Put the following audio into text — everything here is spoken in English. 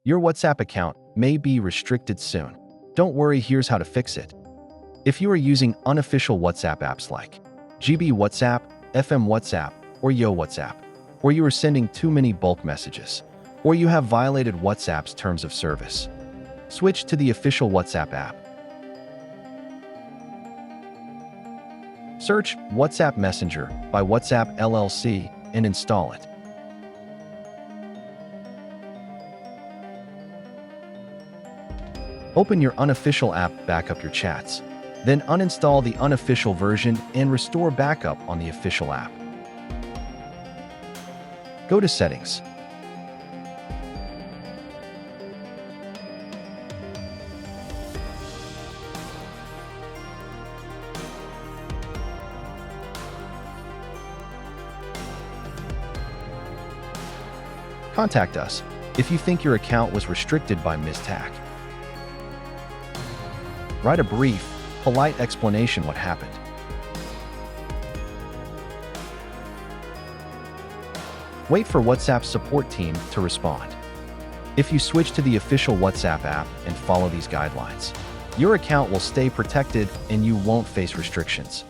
Your WhatsApp account may be restricted soon. Don't worry, here's how to fix it. If you are using unofficial WhatsApp apps like GB WhatsApp, FM WhatsApp, or Yo WhatsApp, or you are sending too many bulk messages, or you have violated WhatsApp's terms of service, switch to the official WhatsApp app. Search WhatsApp Messenger by WhatsApp LLC and install it. Open your unofficial app, backup your chats. Then uninstall the unofficial version and restore backup on the official app. Go to Settings. Contact us if you think your account was restricted by mistake. Write a brief, polite explanation what happened. Wait for WhatsApp's support team to respond. If you switch to the official WhatsApp app and follow these guidelines, your account will stay protected and you won't face restrictions.